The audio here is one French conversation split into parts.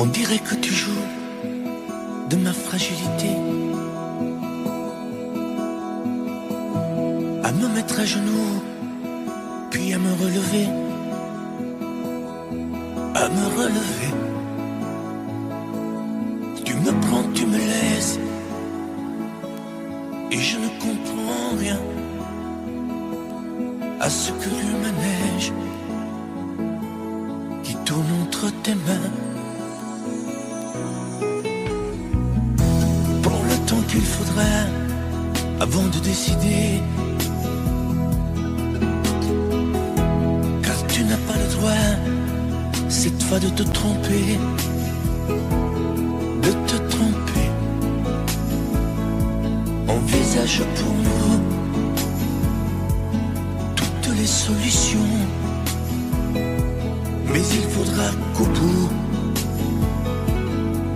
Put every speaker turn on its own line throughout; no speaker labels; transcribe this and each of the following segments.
On dirait que tu joues de ma fragilité, à me mettre à genoux, puis à me relever, à me relever. Tu me prends, tu me laisses, et je ne comprends rien à ce que l'humanège qui tourne entre tes mains. Prends le temps qu'il faudra avant de décider, car tu n'as pas le droit cette fois de te tromper, de te tromper. Envisage pour nous toutes les solutions, mais il faudra qu'au bout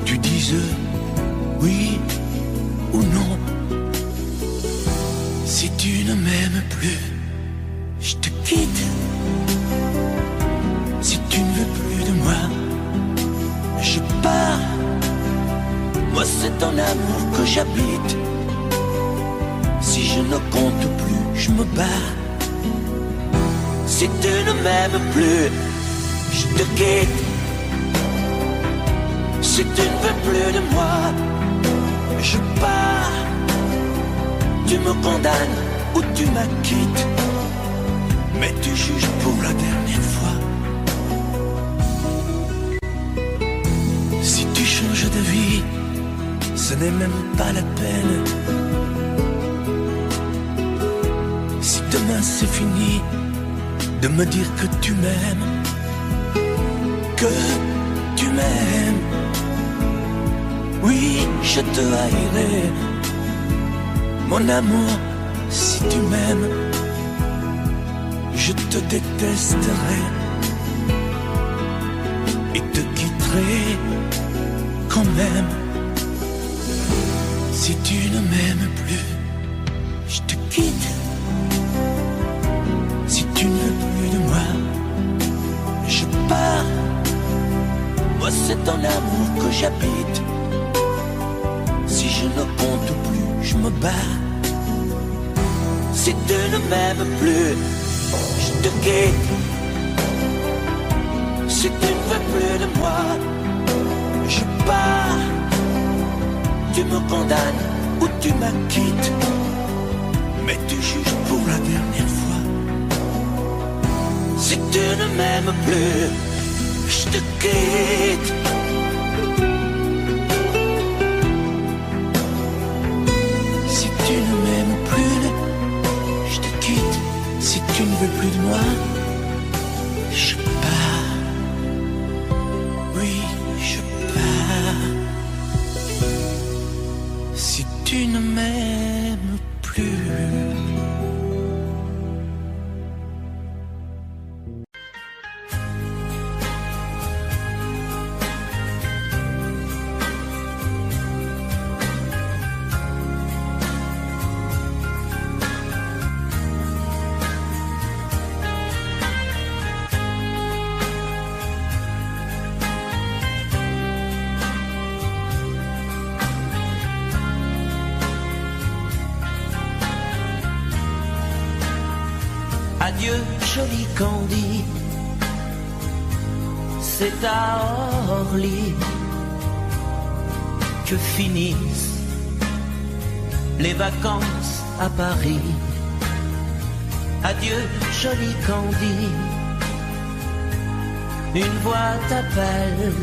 tu dises oui ou non. Si tu ne m'aimes plus, je te quitte. Si tu ne veux plus de moi, je pars. Moi c'est ton amour que j'habite. Si je ne compte plus, je me bats. Si tu ne m'aimes plus, je te quitte. Si tu ne veux plus de moi, je pars. Tu me condamnes ou tu m'acquittes, mais tu juges pour la dernière fois. Si tu changes de vie, ce n'est même pas la peine. Si demain c'est fini de me dire que tu m'aimes, que tu m'aimes, oui, je te haïrai. Mon amour, si tu m'aimes, je te détesterai et te quitterai quand même. Si tu ne m'aimes plus, je te quitte. Si tu ne veux plus de moi, je pars. Moi c'est ton amour que j'habite. Si je ne compte plus, je me bats. Si tu ne m'aimes plus, je te quitte. Si tu ne veux plus de moi, je pars. Tu me condamnes ou tu m'acquittes, mais tu juges pour la dernière fois. Si tu ne m'aimes plus, je te quitte. Si tu ne m'aimes plus, je te quitte. Si tu ne veux plus de moi, je pars. Oui, je pars. Si tu ne m'aimes plus.
Adieu, joli Candy, c'est à Orly que finissent les vacances à Paris. Adieu, joli Candy, une voix t'appelle,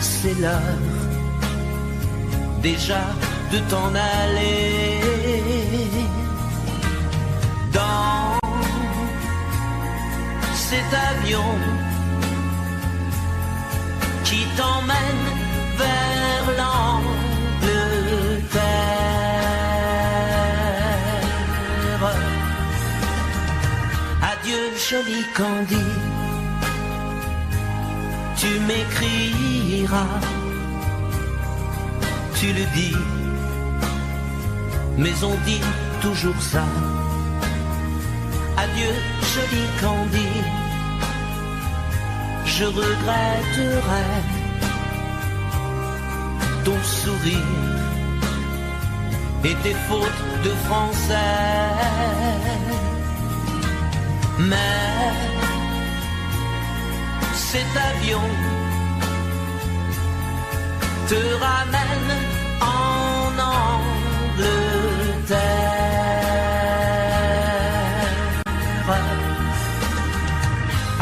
c'est l'heure déjà de t'en aller. Dans cet avion qui t'emmène vers l'Angleterre. Adieu, joli Candy, tu m'écriras, tu le dis, mais on dit toujours ça. Adieu, joli Candy, je regretterai ton sourire et tes fautes de français. Mais cet avion te ramène en Angleterre.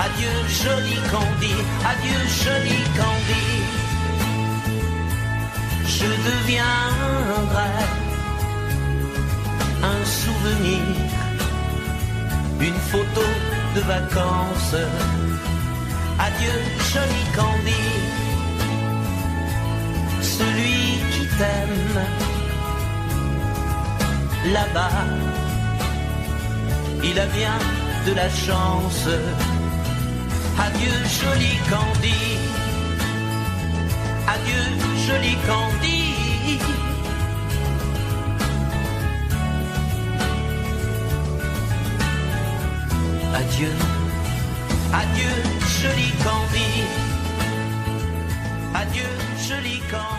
Adieu joli Candy, adieu joli Candy. Je deviendrai un souvenir, une photo de vacances. Adieu joli Candy, celui qui t'aime là-bas, il a bien de la chance. Adieu joli Candy, adieu joli Candy. Adieu, adieu joli Candy, adieu joli Candy.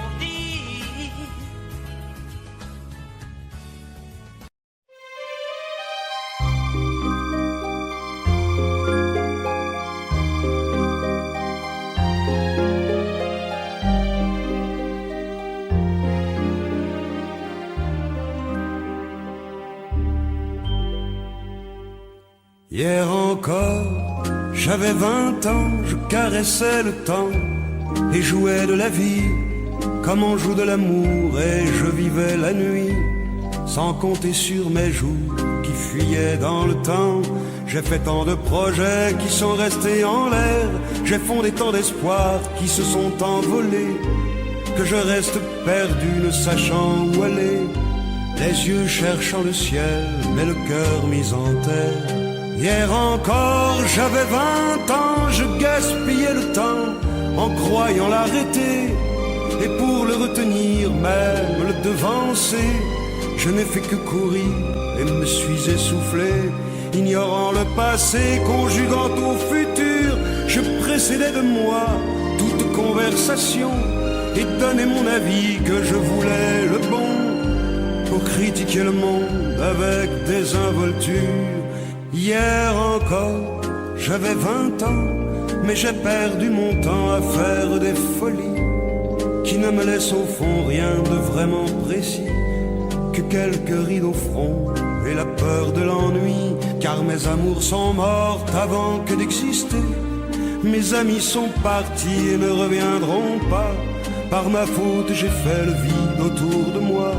Hier encore, j'avais 20 ans, je caressais le temps et jouais de la vie comme on joue de l'amour, et je vivais la nuit sans compter sur mes jours qui fuyaient dans le temps. J'ai fait tant de projets qui sont restés en l'air, j'ai fondé tant d'espoirs qui se sont envolés, que je reste perdu ne sachant où aller, les yeux cherchant le ciel mais le cœur mis en terre. Hier encore, j'avais 20 ans, je gaspillais le temps en croyant l'arrêter, et pour le retenir, même le devancer, je n'ai fait que courir et me suis essoufflé, ignorant le passé, conjuguant au futur. Je précédais de moi toute conversation et donnais mon avis que je voulais le bon, pour critiquer le monde avec désinvolture. Hier encore, j'avais 20 ans, mais j'ai perdu mon temps à faire des folies qui ne me laissent au fond rien de vraiment précis, que quelques rides au front et la peur de l'ennui, car mes amours sont mortes avant que d'exister. Mes amis sont partis et ne reviendront pas. Par ma faute, j'ai fait le vide autour de moi,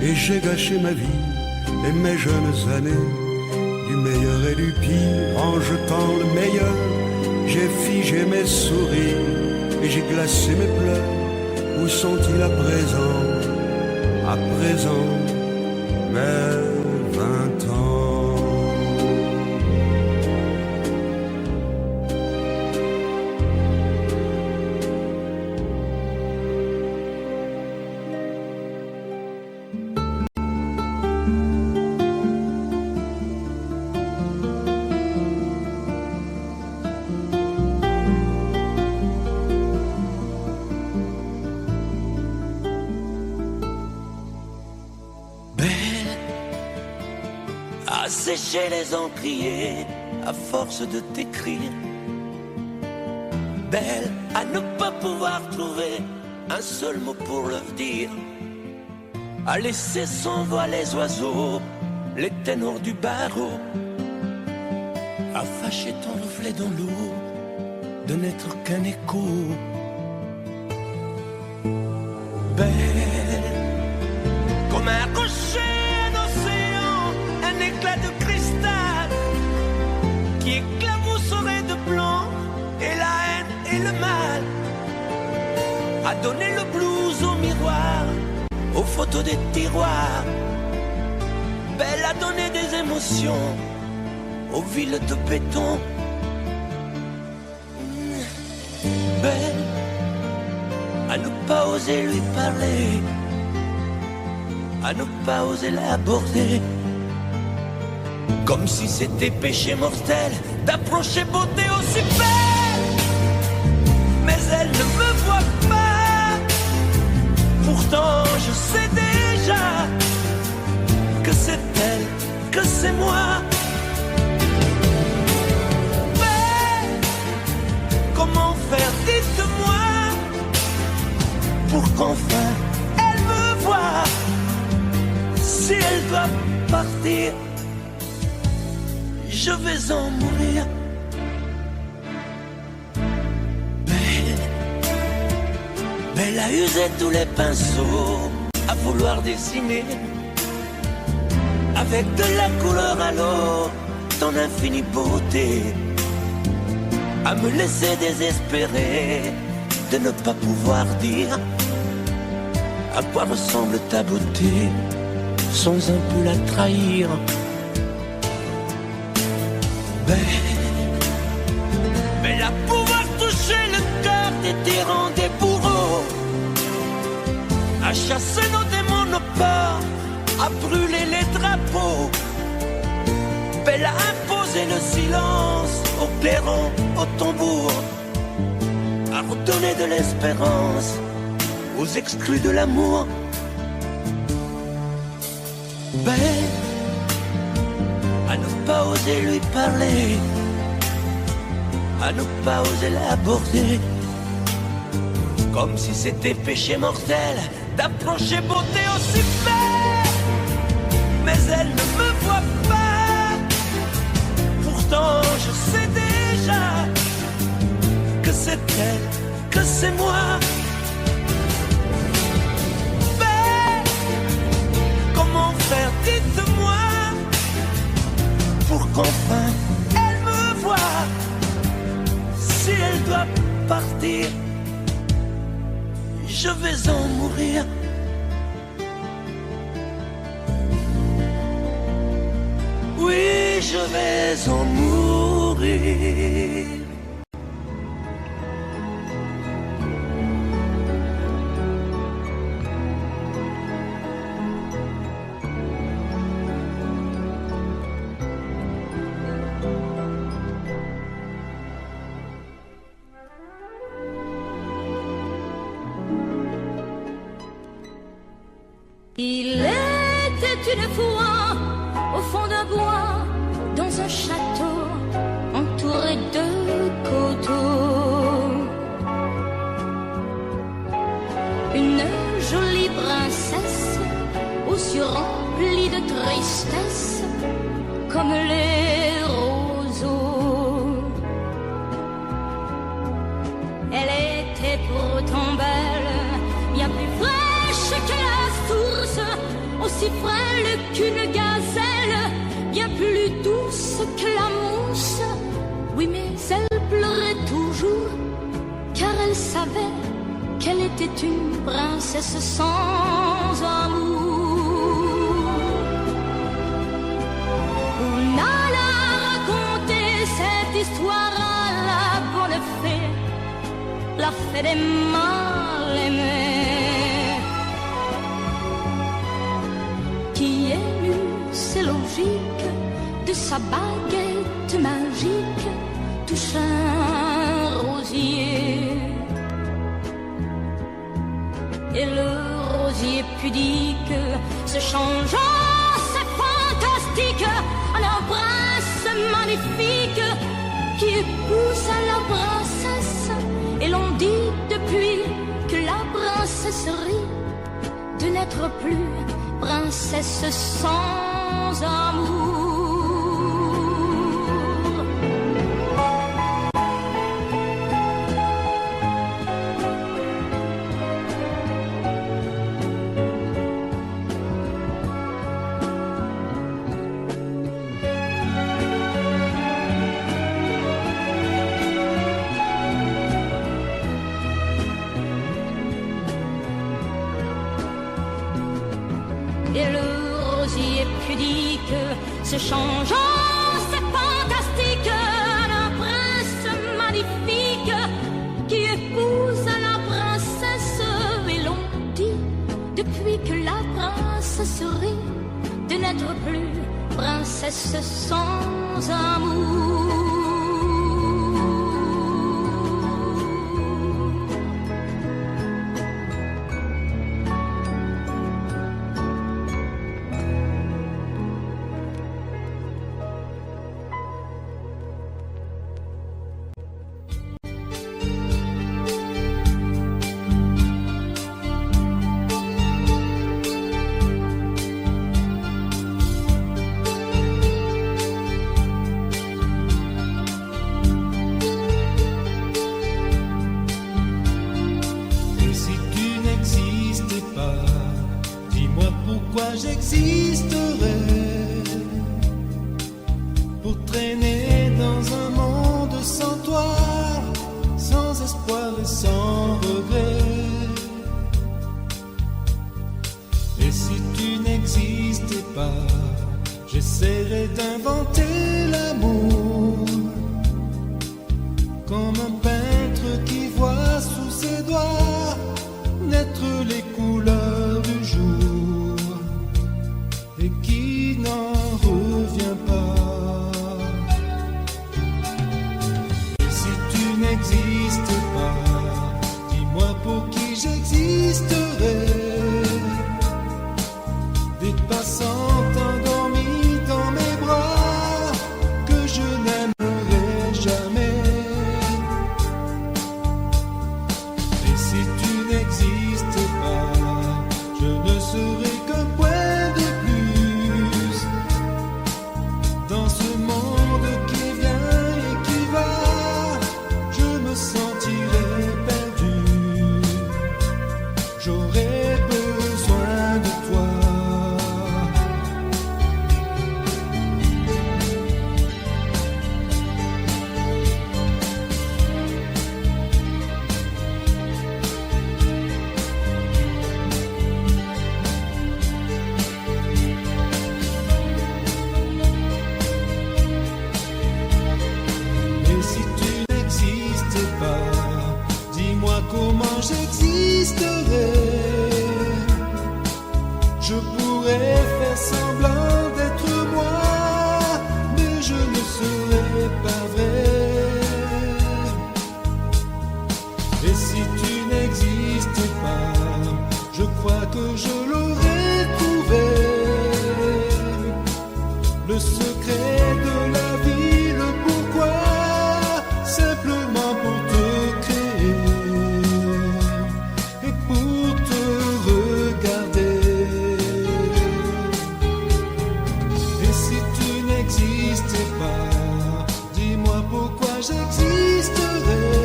et j'ai gâché ma vie et mes jeunes années, du meilleur et du pire, en jetant le meilleur. J'ai figé mes sourires et j'ai glacé mes pleurs. Où sont-ils à présent? À présent, mes 20 ans.
Sécher les encriers à force de t'écrire. Belle à ne pas pouvoir trouver un seul mot pour le dire, à laisser sans voix les oiseaux, les ténors du barreau, à fâcher ton reflet dans l'eau, de n'être qu'un écho. Belle comme un rocher d'océan, un éclat de cristal qui éclabousserait de blanc et la haine et le mal, a donné le blues au miroir, aux photos des tiroirs. Belle a donné des émotions aux villes de béton. Belle à ne pas oser lui parler, à ne pas oser l'aborder, comme si c'était péché mortel d'approcher beauté aussi belle. pour qu'enfin elle me voie. Si elle doit partir, je vais en mourir. Elle a usé tous les pinceaux à vouloir dessiner avec de la couleur à l'eau ton infinie beauté, à me laisser désespérer de ne pas pouvoir dire à quoi ressemble ta beauté sans un peu la trahir. Mais à pouvoir toucher le cœur des tyrans, des bourreaux, à chasser nos démons, nos peurs, à brûler les drapeaux, belle à imposer le silence aux clairons, aux tambours, à redonner de l'espérance aux exclus de l'amour. Belle à ne pas oser lui parler, à ne pas oser l'aborder, comme si c'était péché mortel d'approcher beauté aussi belle. Mais elle ne me voit pas, pourtant je sais déjà que c'est elle, que c'est moi. Mais comment faire, dites-moi, pour qu'enfin elle me voie. Si elle doit partir, je vais en mourir. Oui, je vais en mourir.
Il était une fois au fond d'un bois, dans un château entouré de coteaux, une jolie princesse aux yeux remplis de tristesse comme les roseaux. Elle était pourtant belle, bien plus fraîche que la source, aussi frêle qu'une gazelle, bien plus douce que la mousse. Oui, mais elle pleurait toujours, car elle savait qu'elle était une princesse sans amour. On alla raconter cette histoire à la bonne fée, la fée des mal-aimés, qui émut, c'est logique, de sa baguette magique touche un rosier. Et le rosier pudique se changea, c'est fantastique, en un prince magnifique qui épousa la princesse. Et l'on dit depuis que la princesserie de n'être plus princesse sans amour. Et le rosier pudique se changeant, c'est fantastique, en un prince magnifique qui épouse la princesse. Et l'on dit depuis que la princesserie de n'être plus princesse sans amour.
j'existerais pour traîner dans un monde sans toi, sans espoir et sans regret. Et si tu n'existais pas, j'essaierais d'inventer l'amour comme un peintre qui voit sous ses doigts naître les couleurs du jour et qui n'en revient pas. Et si tu n'existes pas, dis-moi pour qui j'existerais. Des passantes endormies dans mes bras que je n'aimerais jamais. Et si tu n'existes pas, je ne serai qu'un point de plus dans ce monde qui vient et qui va. Je me sentirais perdu, j'aurais besoin de toi. Et si tu n'existes pas, dis-moi comment j'existerais. Je pourrais faire semblant d'être moi, mais je ne serais pas vrai. Et si tu n'existes pas, je crois que je l'aurais trouvé. Le secret de la vie, le pourquoi, simplement pour te créer et pour te regarder. Et si tu n'existes pas, dis-moi pourquoi j'existerais.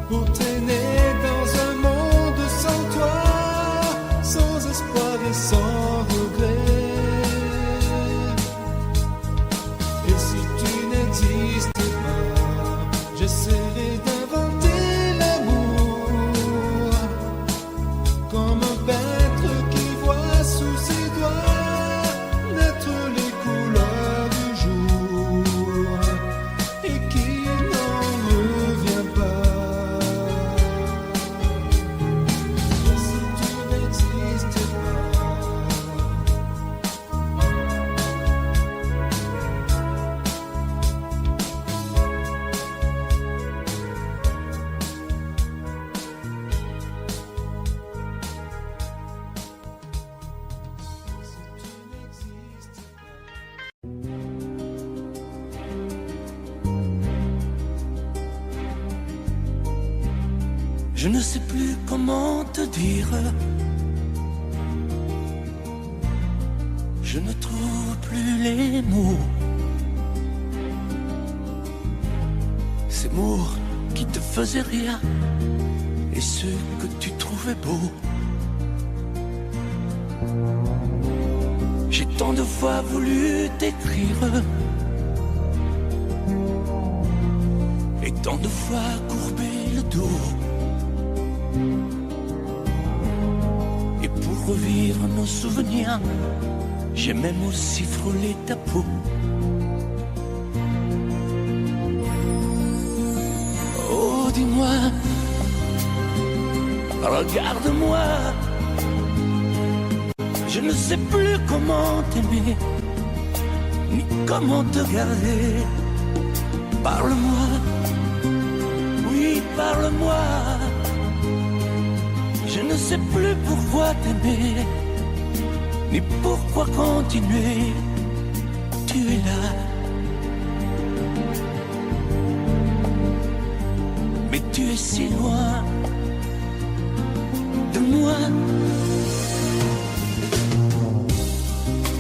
Pour traîner dans un monde sans toi, sans espoir et sans regret. Et si tu n'existes pas, j'essaierai d'inventer l'amour comme un peintre qui voit sous ses doigts naître les couleurs du jour et qui n'en revient pas. Et si tu n'existes pas,
Je ne sais plus comment te dire. Je ne trouve plus les mots. Ces mots qui te faisaient rire et ceux que tu trouvais beaux. J'ai tant de fois voulu t'écrire et tant de fois courbé le dos. Et pour revivre nos souvenirs, j'ai même aussi frôlé ta peau. Oh, dis-moi, regarde-moi. Je ne sais plus comment t'aimer, ni comment te garder. Parle-moi, oui, parle-moi. Je ne sais plus pourquoi t'aimer, ni pourquoi continuer. Tu es là, mais tu es si loin de moi.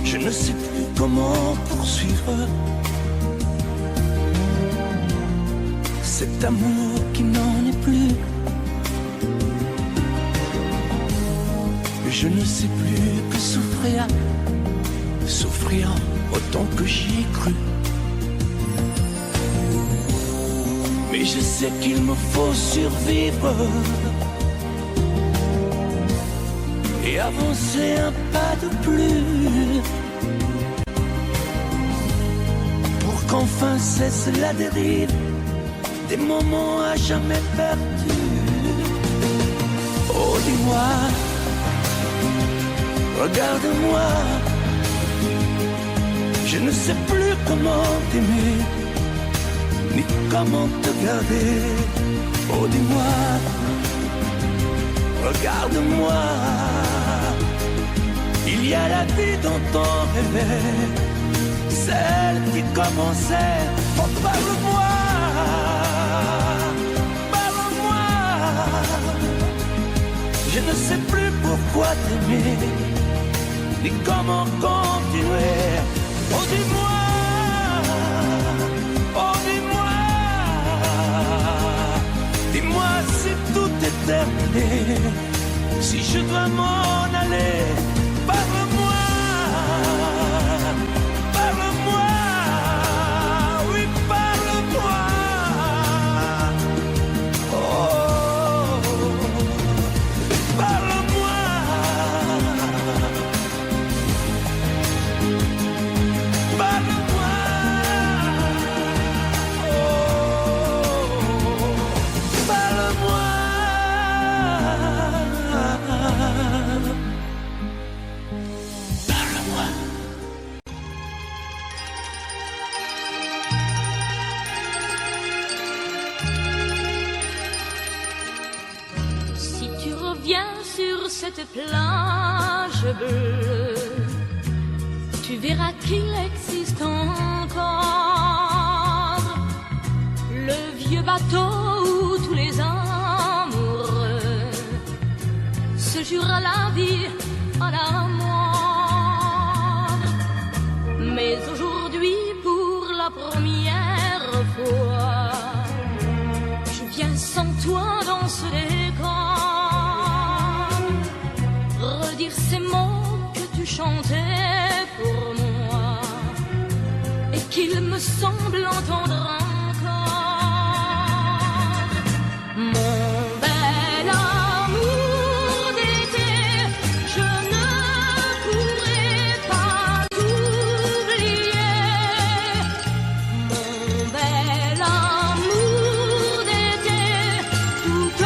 Je ne sais plus comment poursuivre cet amour qui n'en est plus. je ne sais plus que souffrir, souffrir autant que j'y ai cru. Mais je sais qu'il me faut survivre et avancer un pas de plus pour qu'enfin cesse la dérive des moments à jamais perdus. Oh, dis-moi, regarde-moi, je ne sais plus comment t'aimer, ni comment te garder. Oh, dis-moi, regarde-moi, il y a la vie dont on rêvait, celle qui commençait. Oh, parle-moi, parle-moi, je ne sais plus pourquoi t'aimer, ni comment continuer. Oh, dis-moi, oh, dis-moi, dis-moi si tout est terminé, si je dois m'en aller. Parle-moi, parle-moi, oui, parle-moi. Oh, parle-moi, parle-moi. Oh, parle-moi.
Cette plage bleue, tu verras qu'il existe encore le vieux bateau où tous les amoureux se jurent à la vie, à la mort. Mais aujourd'hui, pour la première fois, je viens sans toi dans ce décor, redire ces mots que tu chantais pour moi et qu'il me semble entendre encore. Mon bel amour d'été, je ne pourrai pas t'oublier. Mon bel amour d'été, toute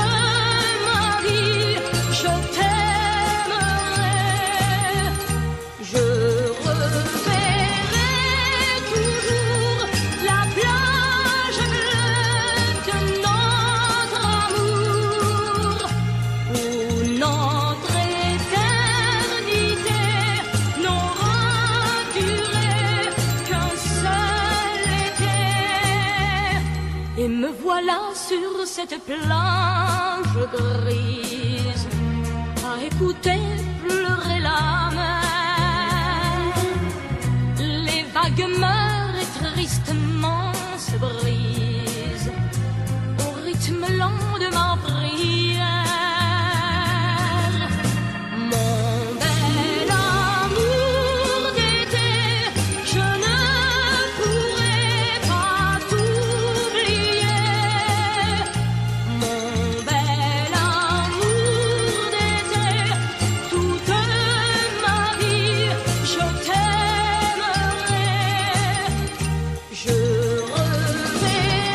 ma vie, je t'aime. Et me voilà sur cette plage grise, à écouter pleurer la mer. Les vagues meurent et tristement se brisent au rythme lent de ma prière. Mon bel amour d'été, je ne pourrai pas t'oublier. Mon bel amour d'été, toute ma vie, je t'aimerai. Je reverrai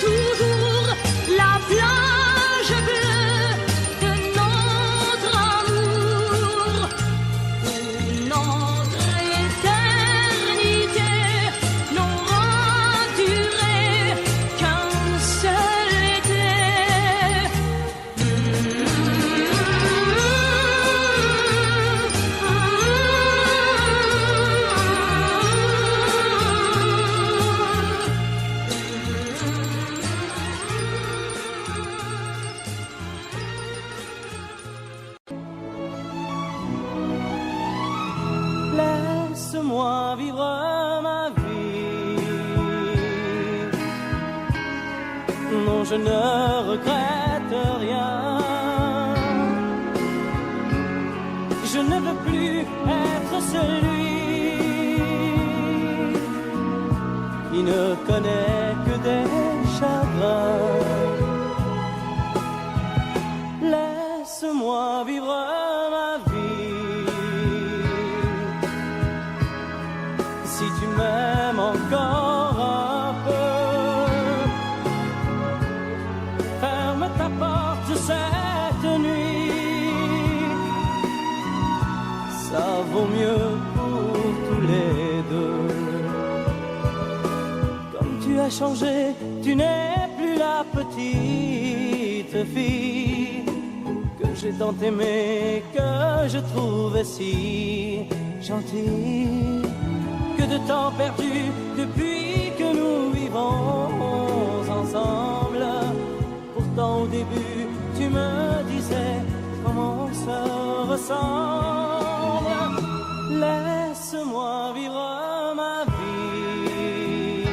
toujours la plage bleue de notre amour, où notre éternité n'aura duré qu'un seul été.
Laisse-moi vivre ma vie. Non, je ne regrette rien. je ne veux plus être celui qui ne connaît que des chagrins. Laisse-moi vivre ma vie. Si tu m'aimes encore un peu, ferme ta porte cette nuit. Ça vaut mieux pour tous les deux. Comme tu as changé, tu n'es plus la petite fille que j'ai tant aimée, que je trouvais si gentille. Que de temps perdu depuis que nous vivons ensemble. Pourtant au début tu me disais comment on se ressemble. Laisse-moi vivre ma vie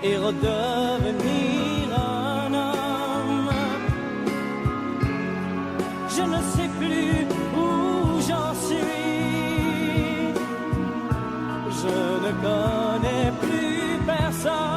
et redevenir un homme. Je ne sais plus où j'en suis. Je ne connais plus personne.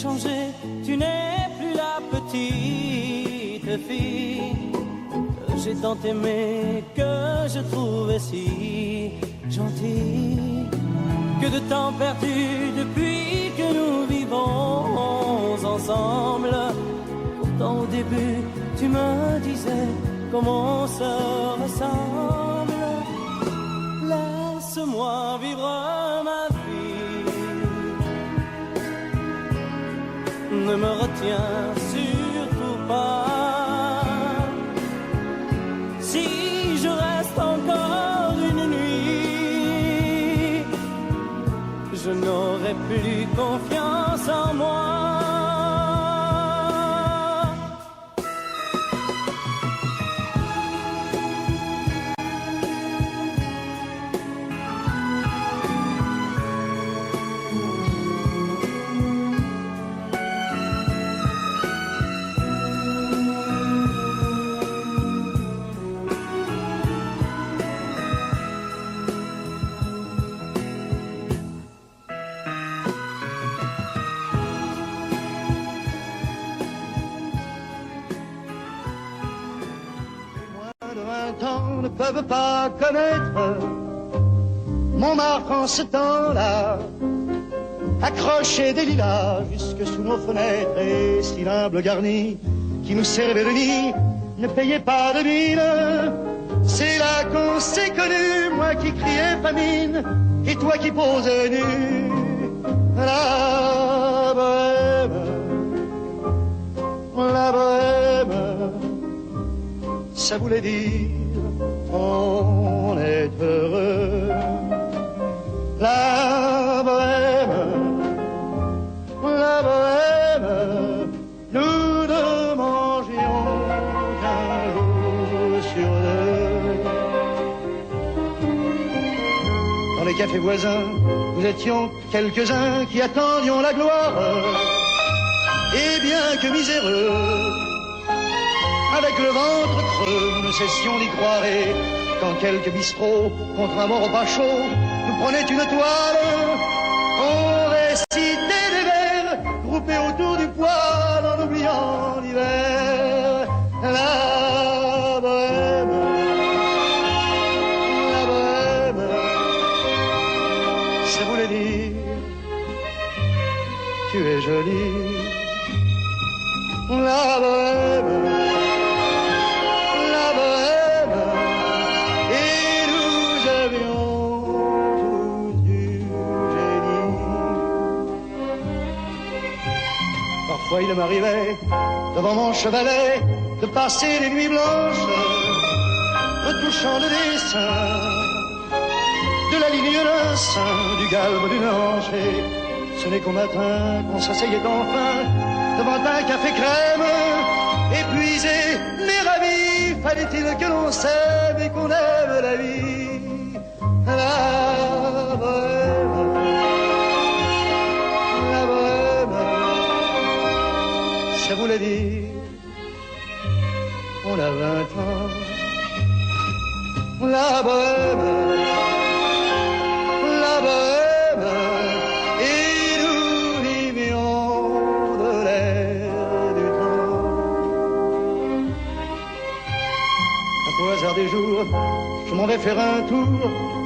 Changé, tu n'es plus la petite fille que j'ai tant aimée, que je trouvais si gentille. Que de temps perdu depuis que nous vivons ensemble. Pourtant au début tu me disais comment on se ressemble. Laisse-moi vivre ma vie. Ne me retiens surtout pas. Si je reste encore une nuit, je n'aurai plus confiance en moi.
Ne peuvent pas connaître Montmartre en ce temps-là, accroché des lilas jusque sous nos fenêtres, et si l'humble garni qui nous servait de nid ne payait pas de mine. C'est là qu'on s'est connus, moi qui criais famine et toi qui posais nu. La bohème, ça voulait dire on est heureux. La bohème, nous ne mangions qu'un jour sur deux. Dans les cafés voisins, nous étions quelques-uns qui attendions la gloire. Et bien que miséreux, avec le ventre creux, nous ne cessions d'y croire. Et quand quelques bistrots, contre un bon repas chaud, nous prenaient une toile, on récitait des vers groupés autour du poêle en oubliant l'hiver. La bohème, ça voulait dire tu es jolie. La bohème, parfois il m'arrivait, devant mon chevalet, de passer des nuits blanches, retouchant le dessin, la ligne d'un sein, du galbe d'une hanche. Et ce n'est qu'au matin qu'on s'asseyait enfin devant un café crème. Épuisé, mais ravi, fallait-il que l'on s'aime et qu'on aime la vie. La bohème, la bohème, ça voulait dire on a 20 ans. La bohème, la bohème, et nous vivions de l'air du temps. Au hasard des jours, je m'en vais faire un tour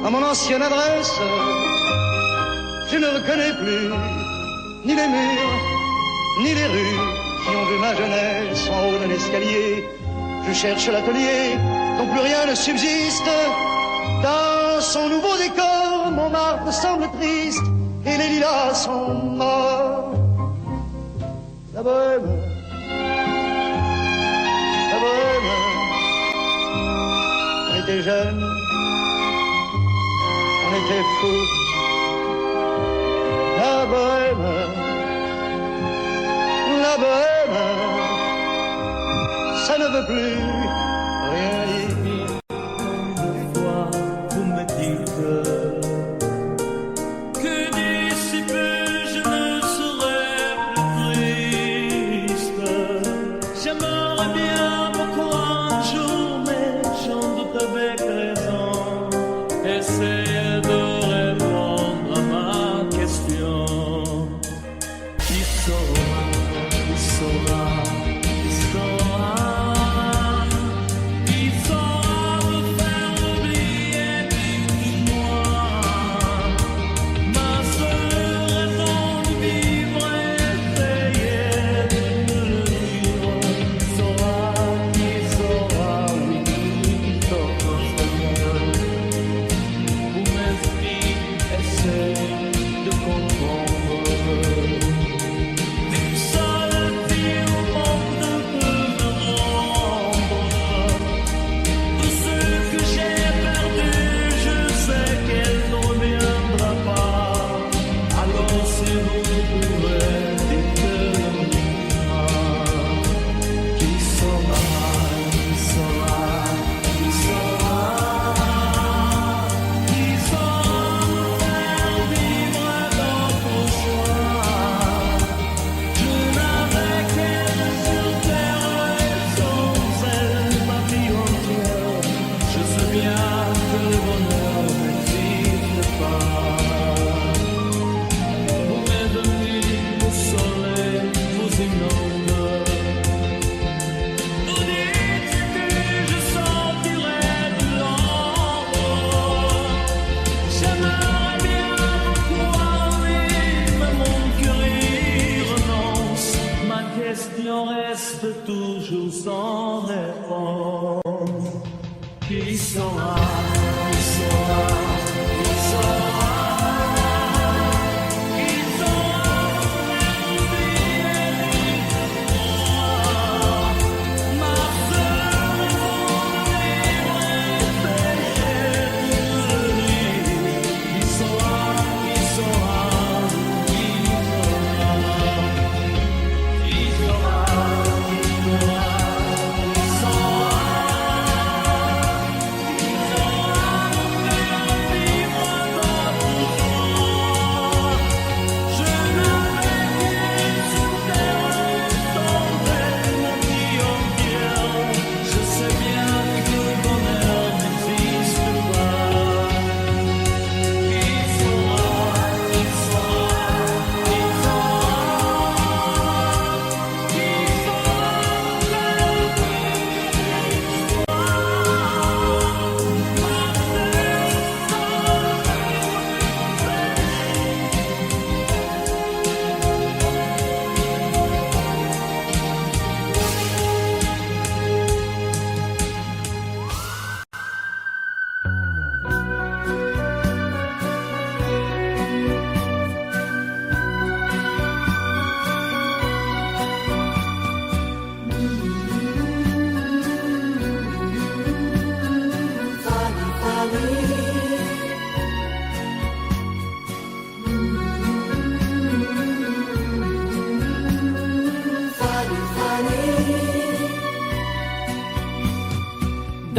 à mon ancienne adresse. Je ne reconnais plus ni les murs, ni les rues qui ont vu ma jeunesse en haut d'un escalier. Je cherche l'atelier dont plus rien ne subsiste. Dans son nouveau décor, Montmartre semble triste et les lilas sont morts. La bohème, la bohème, on était jeunes, on était fous. La bohème, la bohème, ça ne veut plus rien dire.
Des fois, vous me dites que d'ici peu je ne serai plus triste. J'aimerais bien beaucoup un jour, mais j'en doute avec raison. Essayez de répondre à ma question. Qui saura, qui saura, qui saura, qui saura me faire oublier moi. Ma seule raison de vivre est essayer de le vivre. Qui saura, oui, qui saura. Où m'esprit essaie de comprendre. Reste toujours sans réponse. Qui saura, qui saura, qui saura, qui saura faire oublier moi. Ma seule raison de vivre est essayer de le vivre. Qui saura, qui saura, qui saura, qui saura.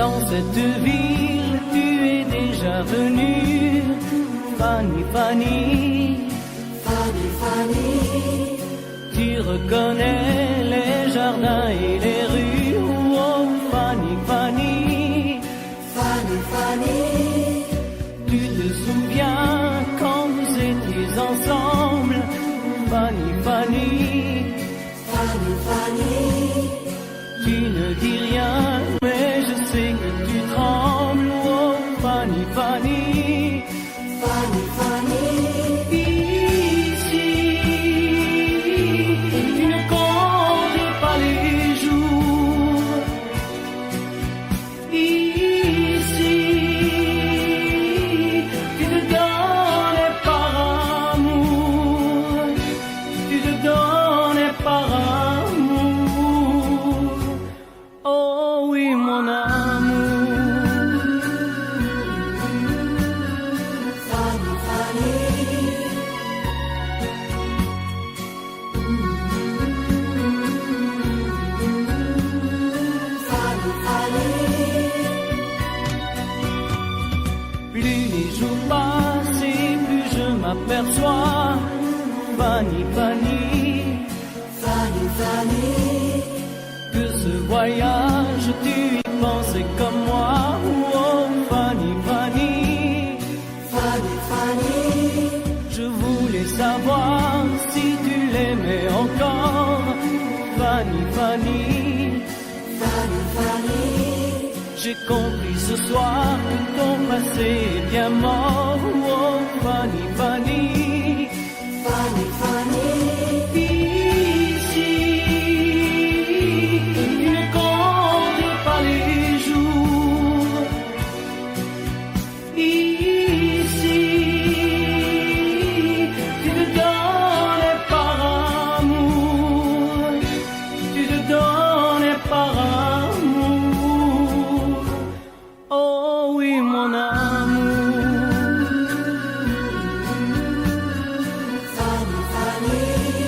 Dans cette ville, tu es déjà venue, Fanny, Fanny, Fanny, Fanny. Tu reconnais les jardins et les rues, oh Fanny, Fanny, Fanny, Fanny. Tu te souviens quand vous étiez ensemble, Fanny, Fanny, Fanny, Fanny. Tu ne dis rien, mais je sais que tu trembles, oh Fanny, Fanny, Fanny, Fanny. Ici, tu ne comptes pas les jours. Ici, tu te donnes par amour, tu te donnes par amour. Oh oui, mon amour. Fanny, Fanny. Fanny, Fanny. Plus les jours passent et plus je m'aperçois, Fanny, Fanny, Fanny, Fanny, que ce voyage, tu y pensais comme moi, oh Fanny, Fanny, Fanny, Fanny. Je voulais savoir si tu l'aimais encore, Fanny, Fanny, Fanny, Fanny. J'ai compris ce soir que ton passé est bien mort, oh Fanny, Fanny, Fanny, Fanny. Ici, tu ne comptes pas les jours. Ici, tu te donnes par amour, tu te donnes par amour. Oh oui, mon amour. Fanny, Fanny.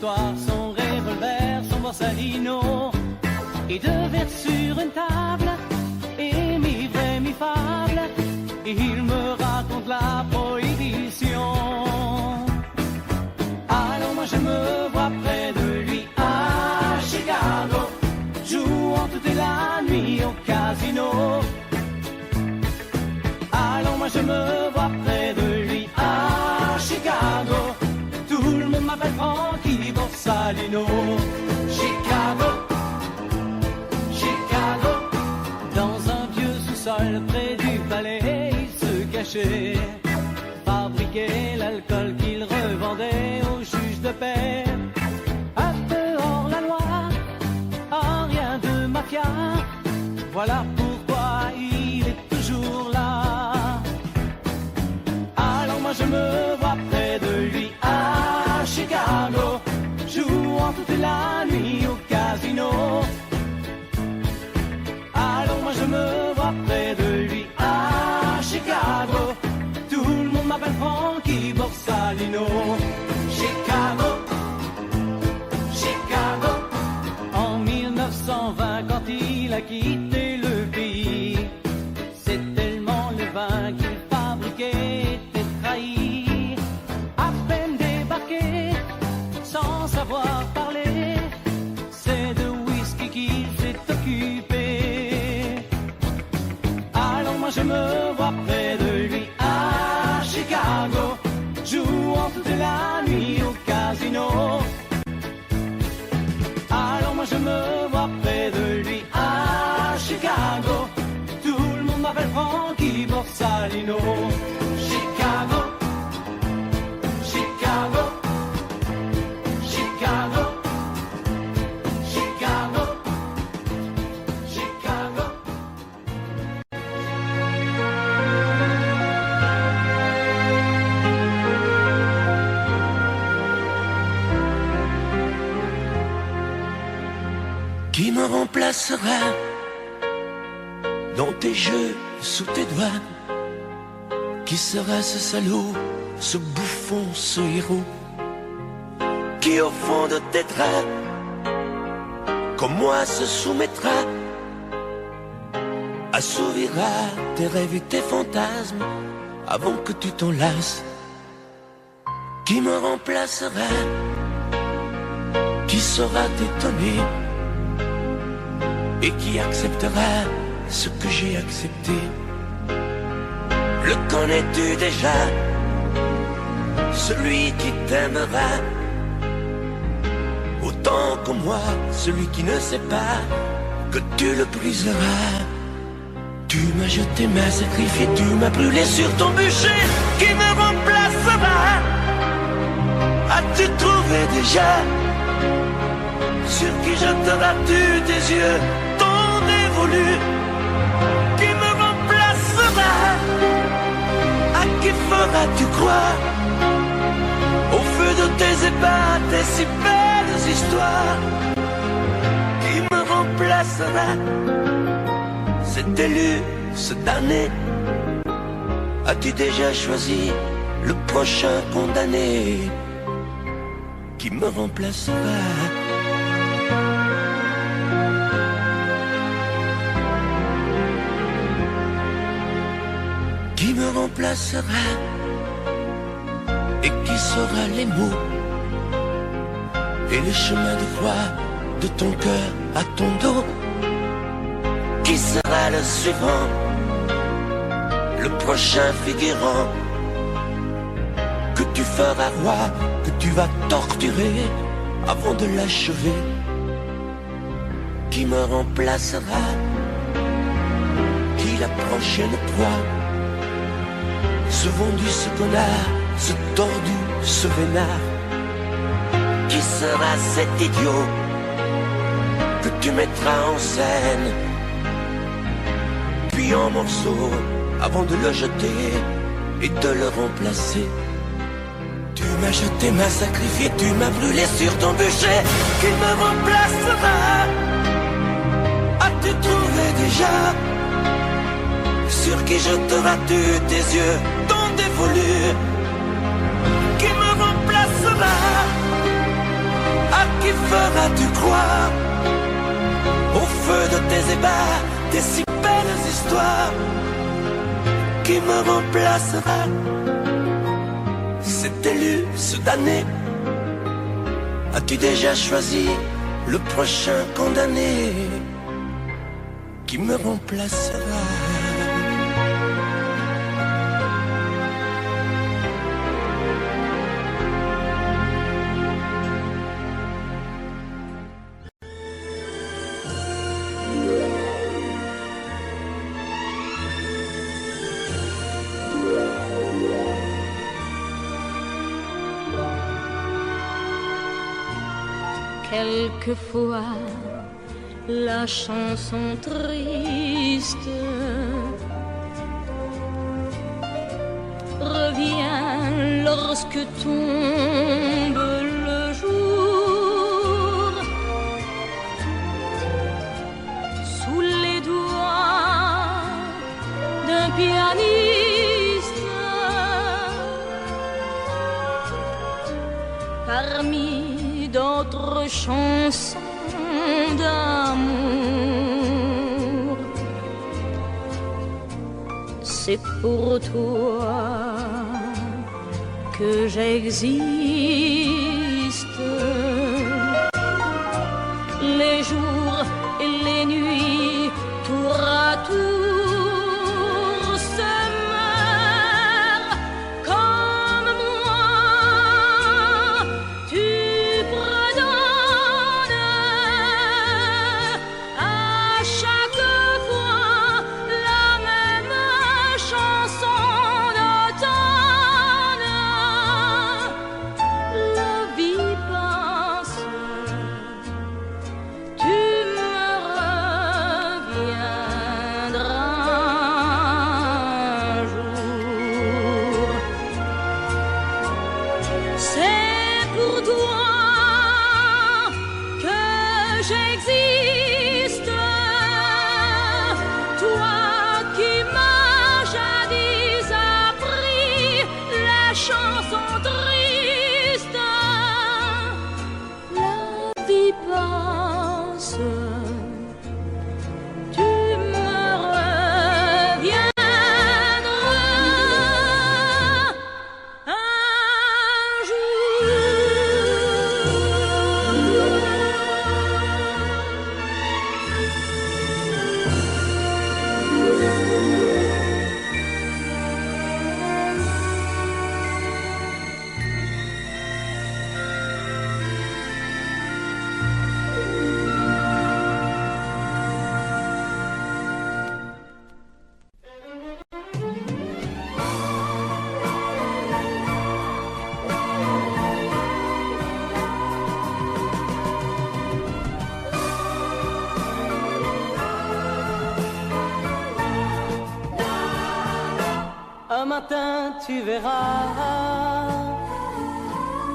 soir, son revolver, son Borsalino, et deux verres sur une table, et mi-vrai, mi-fable, et il me raconte la prohibition. Alors moi je me vois près de lui à Chicago, jouant toute la nuit au casino. Alors moi je me vois près de lui à Chicago, tout le monde m'appelle Frankie Borsalino. Chicago, Chicago, dans un vieux sous-sol près du palais, il se cachait, fabriquait l'alcool qu'il revendait aux juges de paix. Un peu hors la loi, rien de mafia, voilà pourquoi il est toujours là. Alors moi je me vois près de lui à Chicago, jouant toute la nuit au casino. Alors moi je me vois près de lui à Chicago, tout le monde m'appelle Frankie Borsalino. Chicago, Chicago, en 1920 quand il a quitté le pays, c'est tellement le vin qu'il fabriquait était trahi. À peine débarqué, sans savoir parler, c'est de whisky qu'il s'est occupé. Alors moi je me vois près de lui à Chicago, jouant toute la nuit au casino. Alors moi je me vois près de lui à Chicago, tout le monde m'appelle Frankie Borsalino. Chicago, Chicago, Chicago, Chicago, Chicago.
Qui me remplacera dans tes jeux, sous tes doigts? Qui sera ce salaud, ce bouffon, ce héros, qui au fond de tes draps, comme moi, se soumettra, assouvira tes rêves et tes fantasmes avant que tu t'en lasses? Qui me remplacera? Qui saura t'étonner et qui acceptera ce que j'ai accepté? Le connais-tu déjà? Celui qui t'aimera autant que moi, celui qui ne sait pas que tu le briseras. Tu m'as jeté, m'as sacrifié, tu m'as brûlé sur ton bûcher. Qui me remplacera? As-tu trouvé déjà sur qui jetteras-tu tes yeux, ton dévolu? Qui me remplacera? À qui feras-tu croire au feu de tes ébats, tes si belles histoires? Qui me remplacera? Cet élu, ce damné, as-tu déjà choisi le prochain condamné? Qui me remplacera? Qui me remplacera? Et qui saura les mots et les chemins de croix de ton cœur à ton dos? Qui sera le suivant, le prochain figurant que tu feras roi, que tu vas torturer avant de l'achever? Qui me remplacera? Qui la prochaine proie? Ce vendu, ce connard, ce tordu, ce vénard? Qui sera cet idiot que tu mettras en scène, puis en morceaux, avant de le jeter et de le remplacer? Tu m'as jeté, m'as sacrifié, tu m'as brûlé sur ton bûcher. Qui me remplacera? As-tu trouvé déjà sur qui jetteras-tu tes yeux, ton dévolu? Qui me remplacera? À qui feras-tu croire? Au feu de tes ébats, tes si belles histoires. Qui me remplacera? Cet élu, ce damné. As-tu déjà choisi le prochain condamné? Qui me remplacera?
Quelquefois, la chanson triste revient lorsque tombe le jour. Sous les doigts d'un pianiste, parmi d'autres chansons d'amour. C'est pour toi que j'existe. Les jours et les nuits, tour à tour, se meurent comme moi. Tu
Un matin tu verras,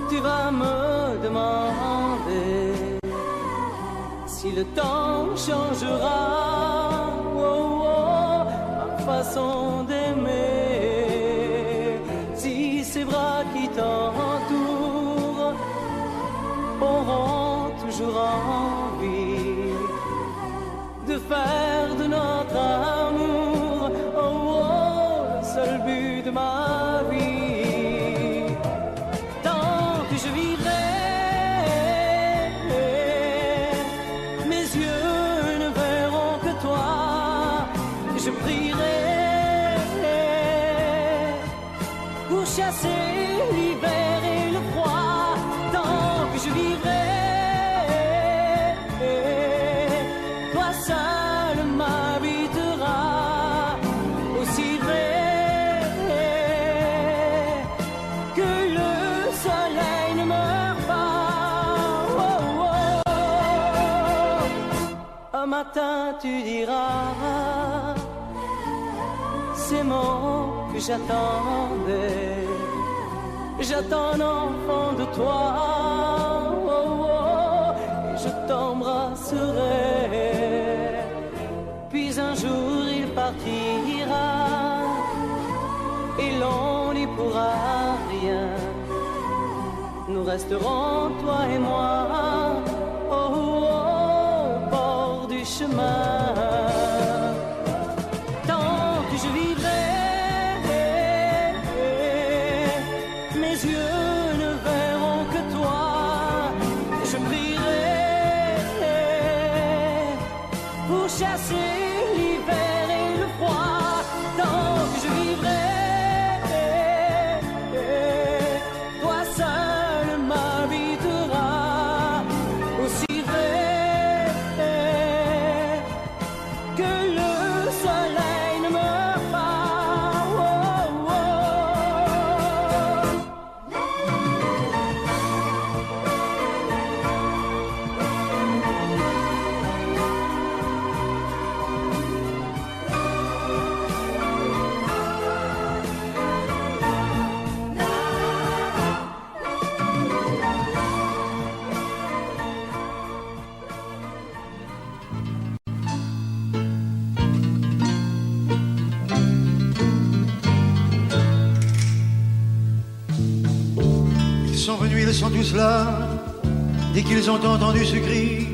tu vas me demander si le temps changera ma façon d'aimer, si ces bras qui t'entourent auront toujours envie de faire de notre amour le seul but de ma vie. Tant que je vivrai, mes yeux ne verront que toi. Je prierai pour chasser l'hiver et le froid. Tant que je vivrai, toi seul m'habiteras. Aussi vrai un matin tu diras ces mots que j'attendais. J'attends un enfant de toi, et je t'embrasserai. Puis un jour il partira, et l'on n'y pourra rien. nous resterons, toi et moi, au bord du chemin. Tant que je vivrai, mes yeux ne verront que toi. Je prierai pour chasser l'hiver et le froid. Tant que je vivrai, toi seul m'habiteras. Aussi vrai que le soleil ne meurt pas. Oh, oh.
Ils sont venus, ils sont tous là. Dès qu'ils ont entendu ce cri,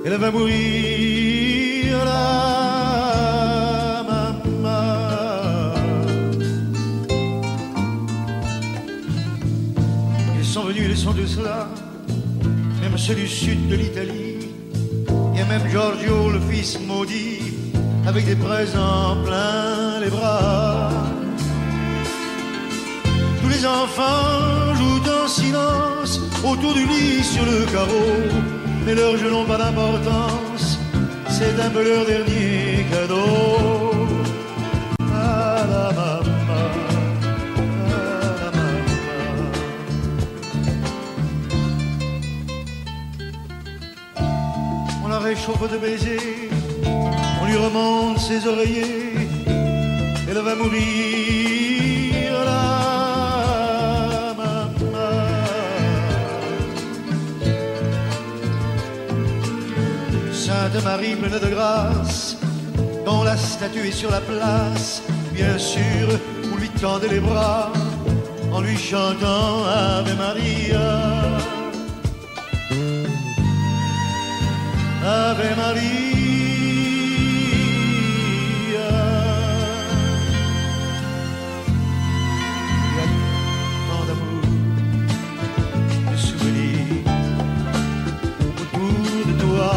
elle va mourir là, maman. Ils sont venus, ils sont tous là. Même ceux du sud de l'Italie. Il y a même Giorgio, le fils maudit, avec des présents plein les bras. Tous les enfants jouent en silence autour du lit sur le carreau, mais leurs jeux n'ont pas d'importance, c'est un peu leur dernier cadeau. Ah la maman, ah la maman. On la réchauffe de baisers, on lui remonte ses oreillers, elle va mourir là. Sainte Marie pleine de grâce, dont la statue est sur la place, bien sûr, vous lui tendez les bras en lui chantant Ave Maria. Ave Maria. Il y a tant d'amour, de souvenirs autour de toi.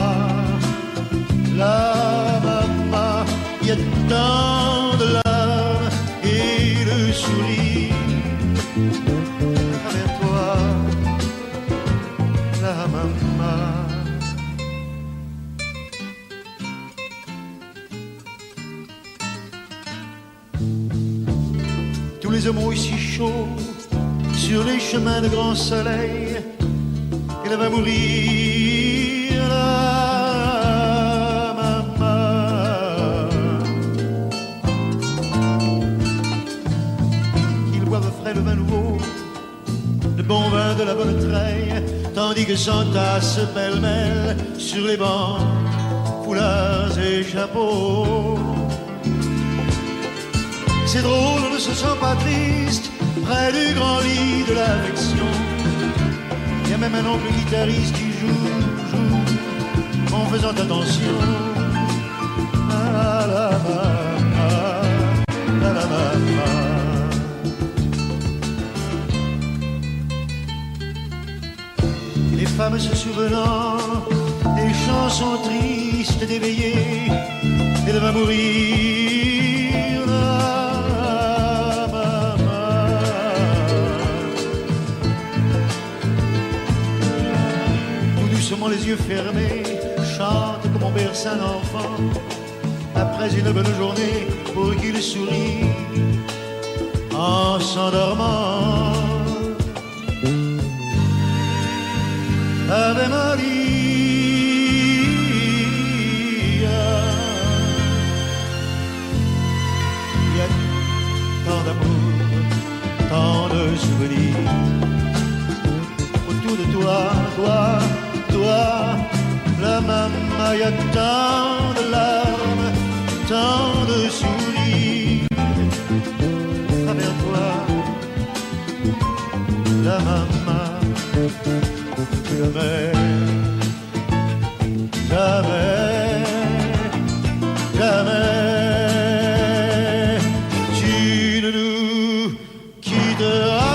La maman, il y a tant de larmes et le sourire à travers toi, la maman. Tous les hommes ont ici chaud sur les chemins de grand soleil, elle va mourir là. Le vin nouveau, le bon vin de la bonne treille, tandis que s'entassent pêle-mêle sur les bancs, foulards et chapeaux. C'est drôle, on ne se sent pas triste près du grand lit de l'affection. Il y a même un oncle guitariste qui joue en faisant attention à la maman, à la maman. Les femmes se souvenant des chansons tristes d'éveillé, elle va mourir là, maman. Tout doucement les yeux fermés, chante comme on berce un enfant, après une bonne journée pour qu'il sourit en s'endormant. Ave Maria, il y a tant d'amour, tant de souvenirs autour de toi, toi, la maman, il y a tant de larmes, tant de sourires à travers toi, la maman.
jamais, jamais, jamais, tu ne nous quitteras.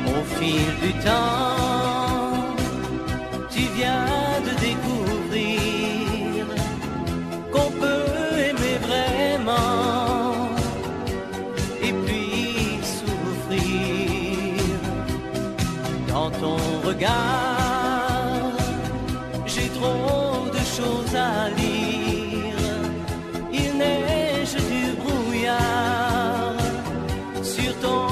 Au fil du temps, tu viens de découvrir qu'on peut aimer vraiment et puis souffrir. Dans ton regard, j'ai trop de choses à lire. Il neige du brouillard sur ton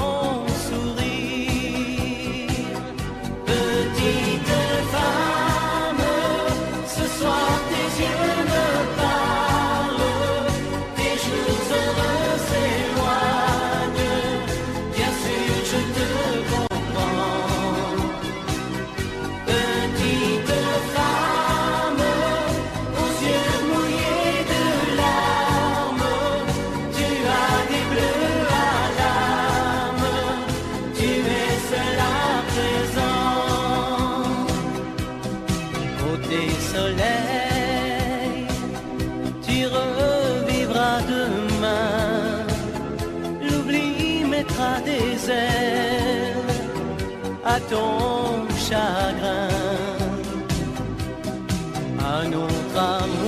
soleil, tu revivras demain. L'oubli mettra des ailes à ton chagrin. Un autre amour